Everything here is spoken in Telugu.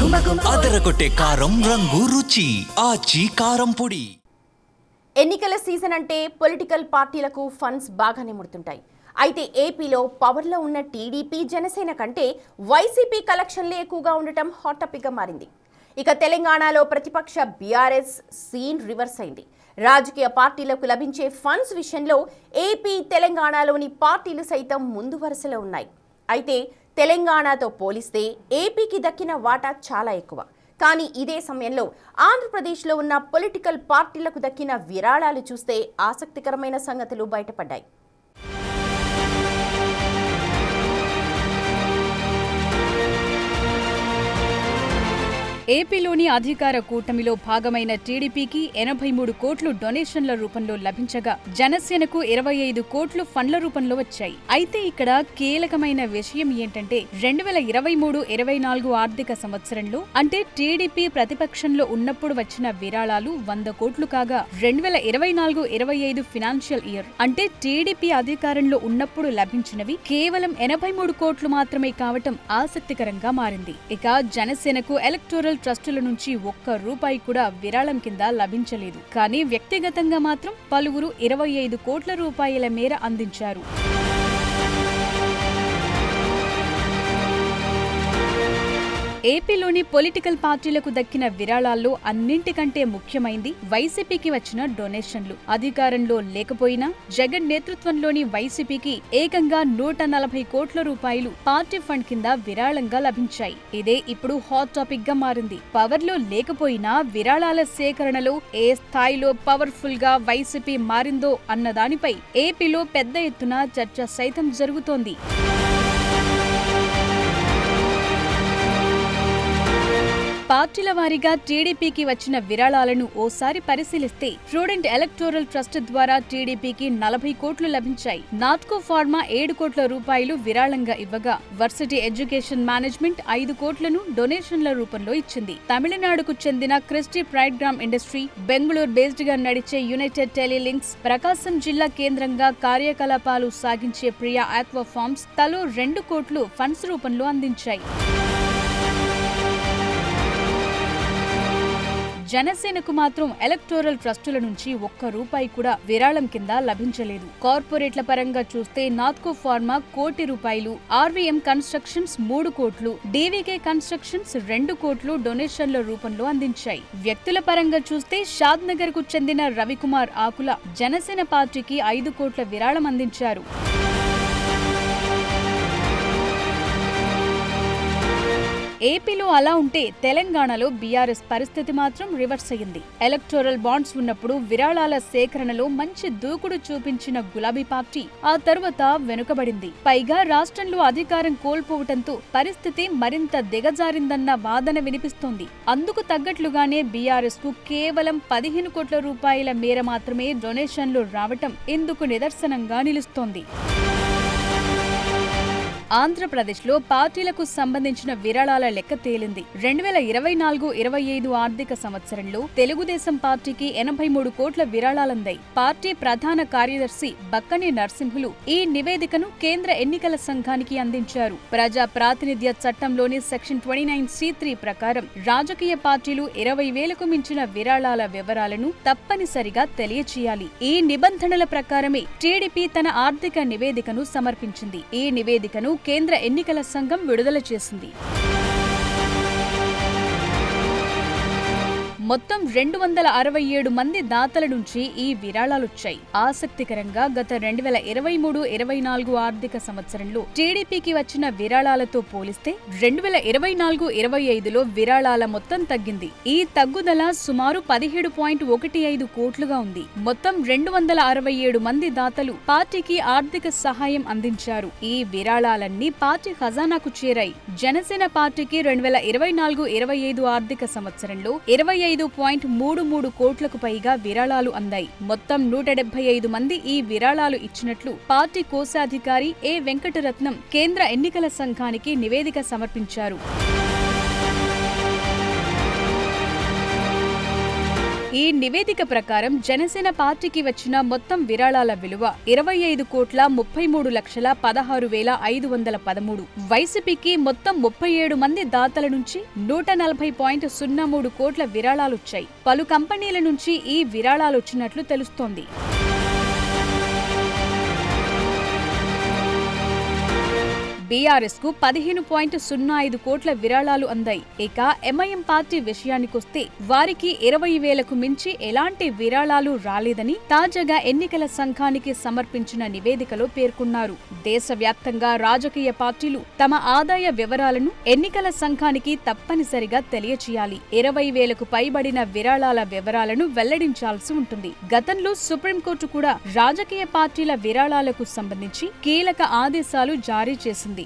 అదరగొట్టే కారం రంగు రుచి ఆచి కారం పొడి. ఎన్నికల సీజన్ అంటే పొలిటికల్ పార్టీలకు ఫండ్స్ బాగానే ముడుతుంటాయి. అయితే ఏపీలో పవర్లో ఉన్న టీడీపీ జనసేన కంటే వైసీపీ కలెక్షన్లు ఎక్కువగా ఉండటం హాట్ టాపిక్గా మారింది. ఇక తెలంగాణలో ప్రతిపక్ష బీఆర్ఎస్ సీన్ రివర్స్ అయింది. రాజకీయ పార్టీలకు లభించే ఫండ్స్ విషయంలో ఏపీ తెలంగాణలోని పార్టీలు సైతం ముందు వరుసలో ఉన్నాయి. అయితే తెలంగాణతో పోలిస్తే ఏపీకి దక్కిన వాటా చాలా ఎక్కువ. కానీ ఇదే సమయంలో ఆంధ్రప్రదేశ్లో ఉన్న పొలిటికల్ పార్టీలకు దక్కిన విరాళాలు చూస్తే ఆసక్తికరమైన సంగతులు బయటపడ్డాయి. ఏపీలోని అధికార కూటమిలో భాగమైన టీడీపీకి 83 కోట్లు డొనేషన్ల రూపంలో లభించగా జనసేనకు 25 కోట్లు ఫండ్ల రూపంలో వచ్చాయి. అయితే ఇక్కడ కీలకమైన విషయం ఏంటంటే 2023-24 ఆర్థిక సంవత్సరంలో అంటే టీడీపీ ప్రతిపక్షంలో ఉన్నప్పుడు వచ్చిన విరాళాలు 100 కోట్లు కాగా 2024-25 ఫినాన్షియల్ ఇయర్ అంటే టీడీపీ అధికారంలో ఉన్నప్పుడు లభించినవి కేవలం 83 కోట్లు మాత్రమే కావటం ఆసక్తికరంగా మారింది. ఇక జనసేనకు ఎలక్టోరల్ ట్రస్టుల నుంచి ఒక్క రూపాయి కూడా విరాళం కింద లభించలేదు. కానీ వ్యక్తిగతంగా మాత్రం పలువురు 25 కోట్ల రూపాయల మేర అందించారు. ఏపీలోని పొలిటికల్ పార్టీలకు దక్కిన విరాళాల్లో అన్నింటికంటే ముఖ్యమైంది వైసీపీకి వచ్చిన డొనేషన్లు. అధికారంలో లేకపోయినా జగన్ నేతృత్వంలోని వైసీపీకి ఏకంగా 140 కోట్ల రూపాయలు పార్టీ ఫండ్ కింద విరాళంగా లభించాయి. ఇదే ఇప్పుడు హాట్ టాపిక్ గా మారింది. పవర్లో లేకపోయినా విరాళాల సేకరణలో ఏ స్థాయిలో పవర్ఫుల్ గా వైసీపీ మారిందో అన్న దానిపై ఏపీలో పెద్ద ఎత్తున చర్చ సైతం జరుగుతోంది. పార్టీల వారీగా టీడీపీకి వచ్చిన విరాళాలను ఓసారి పరిశీలిస్తే ప్రుడెంట్ ఎలక్టోరల్ ట్రస్ట్ ద్వారా టీడీపీకి 40 కోట్లు లభించాయి. నాట్కో ఫార్మా 7 కోట్ల రూపాయలు విరాళంగా ఇవ్వగా వర్సిటీ ఎడ్యుకేషన్ మేనేజ్మెంట్ 5 కోట్లను డొనేషన్ల రూపంలో ఇచ్చింది. తమిళనాడుకు చెందిన Christy fried gram industry, Bengaluru based గా నడిచే యునైటెడ్ టెలిలింక్స్, ప్రకాశం జిల్లా కేంద్రంగా కార్యకలాపాలు సాగించే ప్రియా ఆక్వా ఫార్మ్స్ తలో 2 కోట్లు ఫండ్స్ రూపంలో అందించాయి. జనసేనకు మాత్రం ఎలక్టోరల్ ట్రస్టుల నుంచి ఒక్క రూపాయి కూడా విరాళం కింద లభించలేదు. కార్పొరేట్ల పరంగా చూస్తే నాట్కో ఫార్మా 1 కోటి రూపాయలు, ఆర్వీఎం కన్స్ట్రక్షన్స్ 3 కోట్లు, డీవీకే కన్స్ట్రక్షన్స్ 2 కోట్లు డొనేషన్ల రూపంలో అందించాయి. వ్యక్తుల పరంగా చూస్తే షాద్ నగర్ కు చెందిన రవికుమార్ ఆకుల జనసేన పార్టీకి 5 కోట్ల విరాళం అందించారు. ఏపీలో అలా ఉంటే తెలంగాణలో బీఆర్ఎస్ పరిస్థితి మాత్రం రివర్స్ అయ్యింది. ఎలక్టోరల్ బాండ్స్ ఉన్నప్పుడు విరాళాల సేకరణలో మంచి దూకుడు చూపించిన గులాబీ పార్టీ ఆ తర్వాత వెనుకబడింది. పైగా రాష్ట్రంలో అధికారం కోల్పోవటంతో పరిస్థితి మరింత దిగజారిందన్న వాదన వినిపిస్తోంది. అందుకు తగ్గట్లుగానే బీఆర్ఎస్ కు కేవలం 15 కోట్ల రూపాయల మేర మాత్రమే డొనేషన్లు రావటం ఇందుకు నిదర్శనంగా నిలుస్తోంది. ఆంధ్రప్రదేశ్లో పార్టీలకు సంబంధించిన విరాళాల లెక్క తేలింది. 2024-25 ఆర్థిక సంవత్సరంలో తెలుగుదేశం పార్టీకి 83 కోట్ల విరాళాలందాయి. పార్టీ ప్రధాన కార్యదర్శి బక్కని నరసింహులు ఈ నివేదికను కేంద్ర ఎన్నికల సంఘానికి అందించారు. ప్రజా ప్రాతినిధ్య చట్టంలోని సెక్షన్ 29(c)(3) ప్రకారం రాజకీయ పార్టీలు 20,000కు మించిన విరాళాల వివరాలను తప్పనిసరిగా తెలియచేయాలి. ఈ నిబంధనల ప్రకారమే టీడీపీ తన ఆర్థిక నివేదికను సమర్పించింది. ఈ నివేదికను కేంద్ర ఎన్నికల సంఘం విడుదల చేసింది. మొత్తం 267 మంది దాతల నుంచి ఈ విరాళాలొచ్చాయి. ఆసక్తికరంగా గత 2023-24 ఆర్థిక సంవత్సరంలో టీడీపీకి వచ్చిన విరాళాలతో పోలిస్తే 2024-25లో విరాళాల మొత్తం తగ్గింది. ఈ తగ్గుదల సుమారు 17.15 కోట్లుగా ఉంది. మొత్తం 267 మంది దాతలు పార్టీకి ఆర్థిక సహాయం అందించారు. ఈ విరాళాలన్నీ పార్టీ ఖజానాకు చేరాయి. జనసేన పార్టీకి 2024-25 ఆర్థిక సంవత్సరంలో 25.33 కోట్లకు పైగా విరాళాలు అందాయి. మొత్తం 175 మంది ఈ విరాళాలు ఇచ్చినట్లు పార్టీ కోశాధికారి ఏ వెంకటరత్నం కేంద్ర ఎన్నికల సంఘానికి నివేదిక సమర్పించారు. ఈ నివేదిక ప్రకారం జనసేన పార్టీకి వచ్చిన మొత్తం విరాళాల విలువ 25,33,16,513. వైసీపీకి మొత్తం 37 మంది దాతల నుంచి 140.03 కోట్ల విరాళాలొచ్చాయి. పలు కంపెనీల నుంచి ఈ విరాళాలొచ్చినట్లు తెలుస్తోంది. బీఆర్ఎస్ కు 15.05 కోట్ల విరాళాలు అందాయి. ఇక ఎంఐఎం పార్టీ విషయానికొస్తే వారికి 20,000కు మించి ఎలాంటి విరాళాలు రాలేదని తాజాగా ఎన్నికల సంఘానికి సమర్పించిన నివేదికలో పేర్కొన్నారు. దేశవ్యాప్తంగా రాజకీయ పార్టీలు తమ ఆదాయ వివరాలను ఎన్నికల సంఘానికి తప్పనిసరిగా తెలియచేయాలి. 20,000కు పైబడిన విరాళాల వివరాలను వెల్లడించాల్సి ఉంటుంది. గతంలో సుప్రీంకోర్టు కూడా రాజకీయ పార్టీల విరాళాలకు సంబంధించి కీలక ఆదేశాలు జారీ చేసింది.